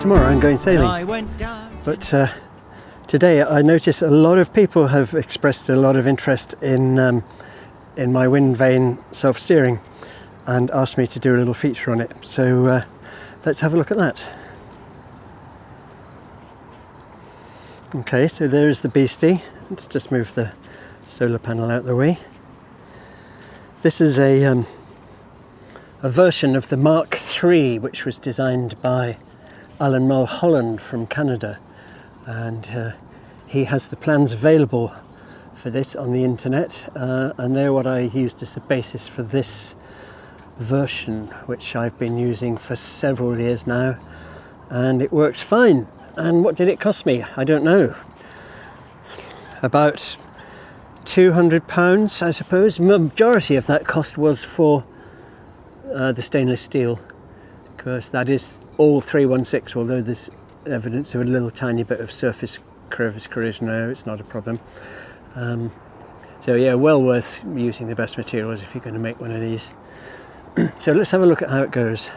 Tomorrow I'm going sailing, but today I notice a lot of people have expressed a lot of interest in my windvane self-steering and asked me to do a little feature on it. So let's have a look at that. Okay, so there's the beastie. Let's just move the solar panel out of the way. This is a version of the Mark III, which was designed by Alan Mulholland from Canada, and he has the plans available for this on the internet, and they're what I used as the basis for this version, which I've been using for several years now, and it works fine. And what did it cost me? I don't know. About £200, I suppose. Majority of that cost was for the stainless steel, because that is all 316, although there's evidence of a little tiny bit of surface corrosion there. It's not a problem. So yeah, well worth using the best materials if you're going to make one of these. So let's have a look at how it goes.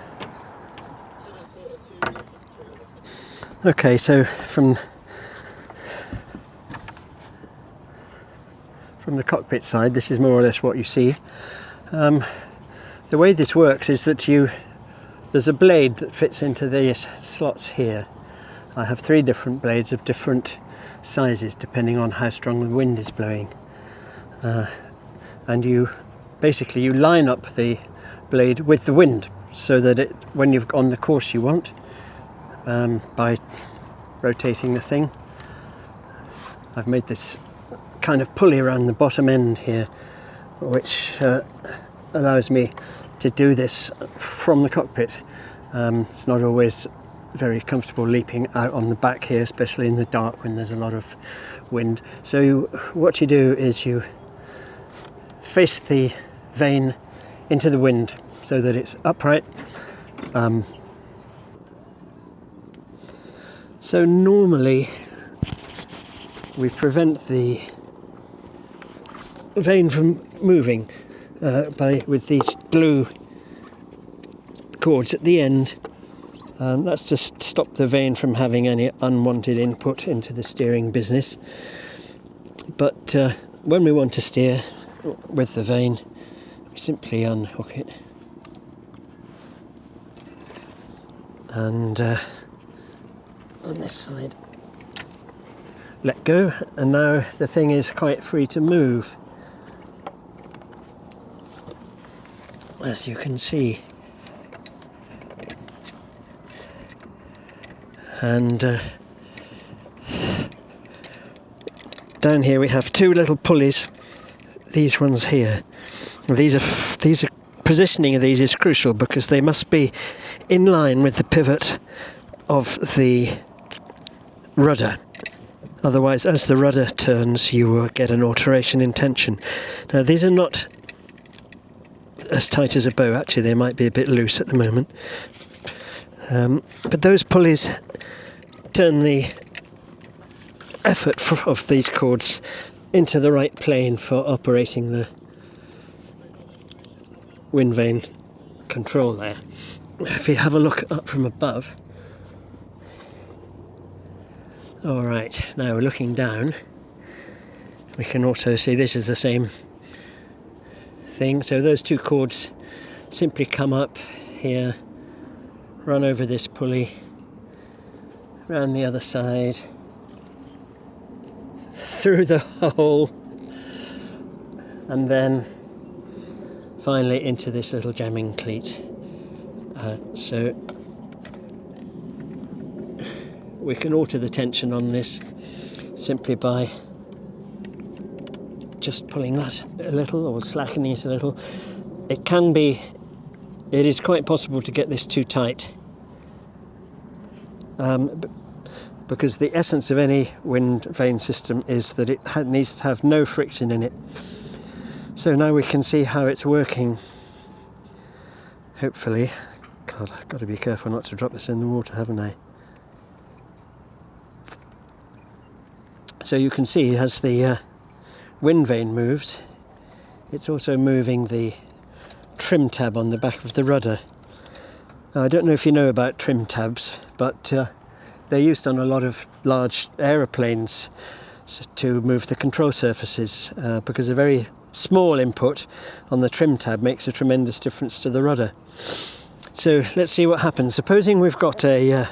Okay, so from the cockpit side, this is more or less what you see. The way this works is that there's a blade that fits into these slots here. I have 3 different blades of different sizes depending on how strong the wind is blowing. And you line up the blade with the wind so that when you've on the course you want, by rotating the thing. I've made this kind of pulley around the bottom end here, which allows me to do this from the cockpit. It's not always very comfortable leaping out on the back here, especially in the dark when there's a lot of wind. So what you do is you face the vane into the wind so that it's upright. So normally we prevent the vane from moving with these blue cords at the end. That's to stop the vane from having any unwanted input into the steering business. But when we want to steer with the vane, we simply unhook it and on this side let go, and now the thing is quite free to move, as you can see. And down here we have 2 little pulleys, these ones here. These are positioning of these is crucial because they must be in line with the pivot of the rudder. Otherwise, as the rudder turns, you will get an alteration in tension. Now, these are not as tight as a bow. Actually, they might be a bit loose at the moment. But those pulleys turn the effort of these cords into the right plane for operating the windvane control there. If you have a look up from above. Alright, now we're looking down. We can also see this is the same thing. So those 2 cords simply come up here, run over this pulley, round the other side, through the hole, and then finally into this little jamming cleat. So we can alter the tension on this simply by just pulling that a little or slackening it a little. It is quite possible to get this too tight, because the essence of any wind vane system is that it needs to have no friction in it. So now we can see how it's working, hopefully. God, I've got to be careful not to drop this in the water, haven't I? So you can see as the wind vane moves, it's also moving the trim tab on the back of the rudder. Now, I don't know if you know about trim tabs, but they're used on a lot of large aeroplanes to move the control surfaces, because a very small input on the trim tab makes a tremendous difference to the rudder. So let's see what happens. Supposing we've got we're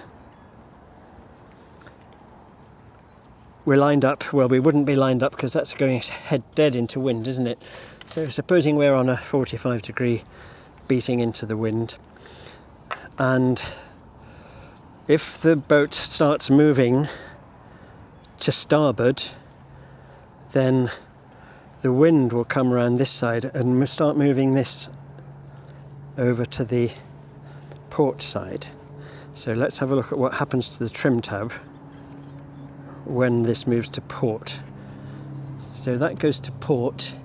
lined up. Well, we wouldn't be lined up because that's going head dead into wind, isn't it? So supposing we're on a 45 degree beating into the wind, and if the boat starts moving to starboard, then the wind will come around this side and start moving this over to the port side. So let's have a look at what happens to the trim tab when this moves to port. So that goes to port.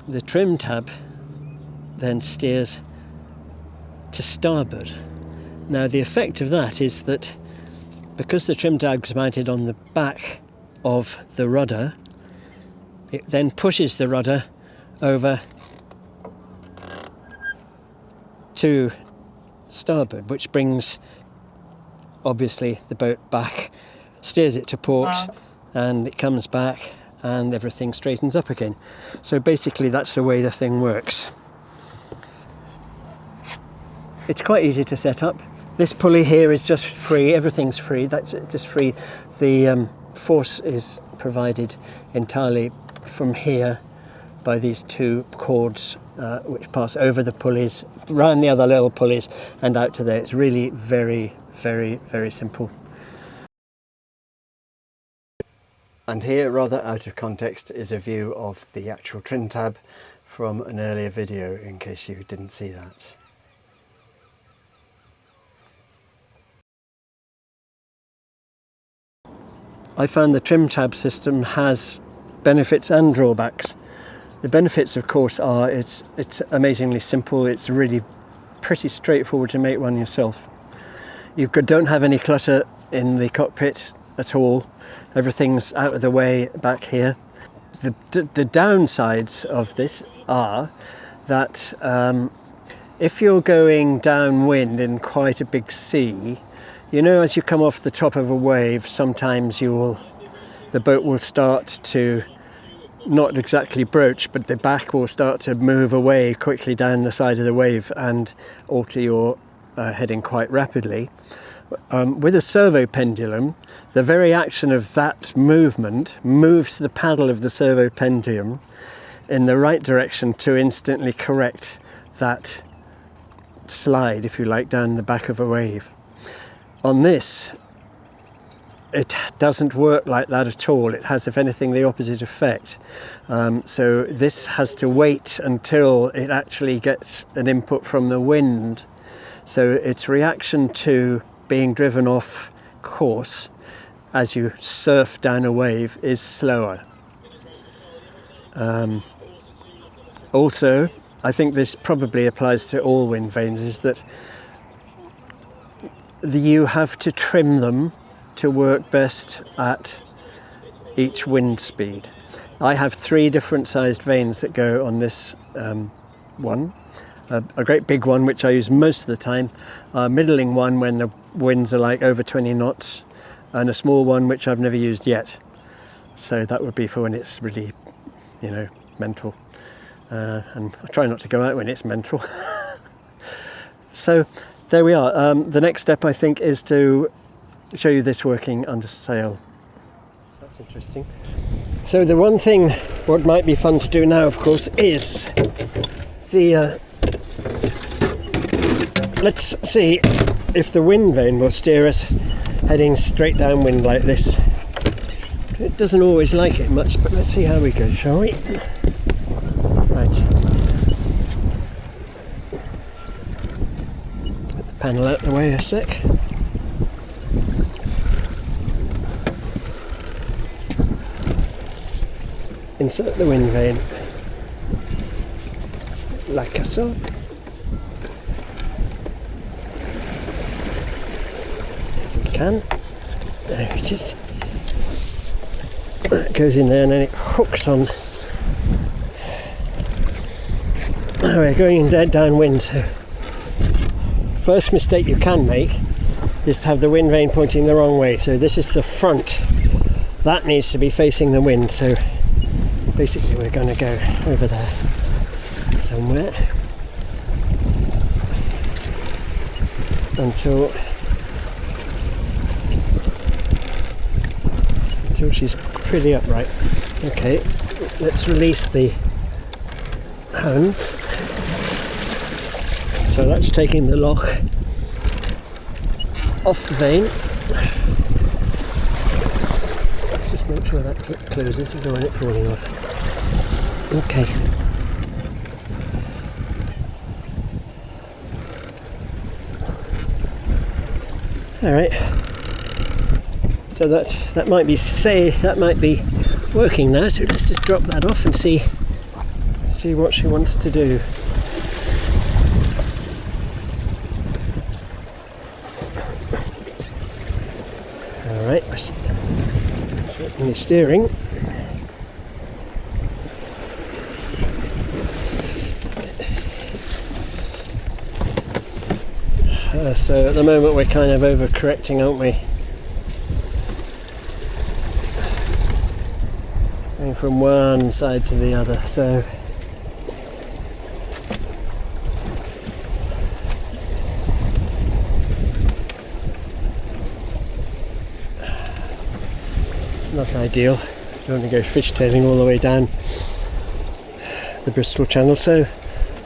The trim tab then steers to starboard. Now the effect of that is that because the trim tab is mounted on the back of the rudder, it then pushes the rudder over to starboard, which brings obviously the boat back, steers it to port, and it comes back and everything straightens up again. So basically that's the way the thing works. It's quite easy to set up. This pulley here is just free, everything's free, that's just free. The force is provided entirely from here by these two cords which pass over the pulleys, round the other little pulleys and out to there. It's really very, very, very simple. And here, rather out of context, is a view of the actual trim tab from an earlier video, in case you didn't see that. I found the trim tab system has benefits and drawbacks. The benefits, of course, are it's amazingly simple. It's really pretty straightforward to make one yourself. You don't have any clutter in the cockpit at all. Everything's out of the way back here. The downsides of this are that if you're going downwind in quite a big sea, you know, as you come off the top of a wave, sometimes the boat will start to not exactly broach, but the back will start to move away quickly down the side of the wave and alter your heading quite rapidly. With a servo pendulum, the very action of that movement moves the paddle of the servo pendulum in the right direction to instantly correct that slide, if you like, down the back of a wave. On this, it doesn't work like that at all. It has, if anything, the opposite effect. So this has to wait until it actually gets an input from the wind. So its reaction to being driven off course as you surf down a wave is slower. Also, I think this probably applies to all wind vanes, is that you have to trim them to work best at each wind speed. I have 3 different sized vanes that go on this one. A great big one, which I use most of the time, a middling one when the winds are like over 20 knots, and a small one which I've never used yet. So that would be for when it's really, you know, mental. And I try not to go out when it's mental. So there we are. The next step, I think, is to show you this working under sail. That's interesting. So the one thing what might be fun to do now, of course, is the let's see if the wind vane will steer us heading straight downwind like this. It doesn't always like it much, but let's see how we go, shall we? Right. Put the panel out the way a sec. Insert the wind vane like so. If we can. There it is. That goes in there and then it hooks on. Oh, we're going dead downwind, so first mistake you can make is to have the wind vane pointing the wrong way. So this is the front. That needs to be facing the wind. So basically we're going to go over there somewhere until she's pretty upright. Okay, let's release the hands. So that's taking the lock off the vane. Let's just make sure that clip closes. We don't want it falling off. Okay. All right. So that might be working now. So let's just drop that off and see what she wants to do. All right, setting the steering. So at the moment we're kind of overcorrecting, aren't we? Going from one side to the other, so it's not ideal. You don't want to go fishtailing all the way down the Bristol Channel, so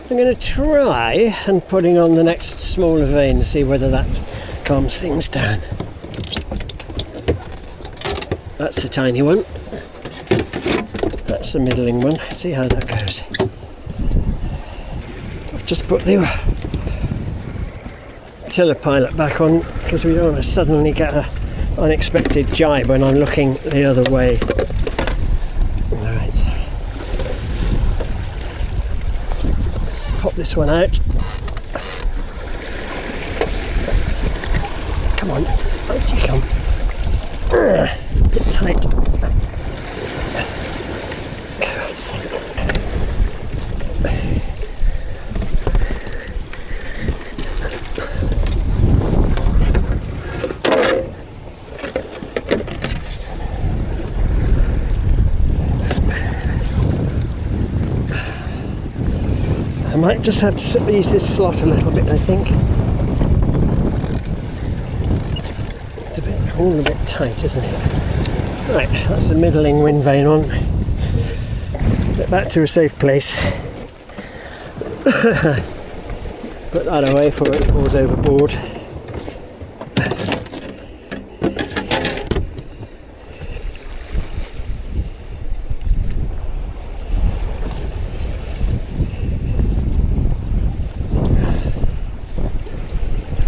I'm going to try and putting on the next smaller vane to see whether that calms things down. That's the tiny one. That's the middling one. See how that goes. I've just put the tiller pilot back on because we don't want to suddenly get an unexpected jibe when I'm looking the other way. Alright. Let's pop this one out. Come on, out you come. A bit tight. I might just have to use this slot a little bit, I think. It's all a bit tight, isn't it? Right, that's the middling wind vane on. Get back to a safe place. Put that away before it falls overboard.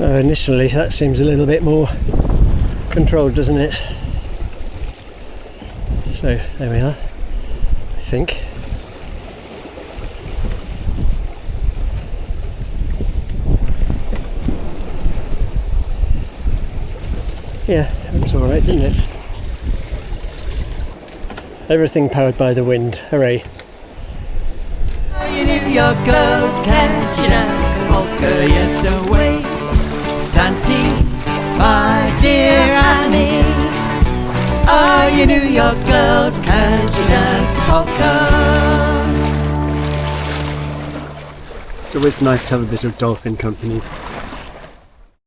Initially that seems a little bit more controlled, doesn't it? So there we are, I think. Yeah, it was alright, didn't it? Everything powered by the wind, hooray. You New York girls, can't you dance the polka, yes away. Santi, my dear Annie. Oh, you New York girls, can't you dance the polka? It's always nice to have a bit of dolphin company.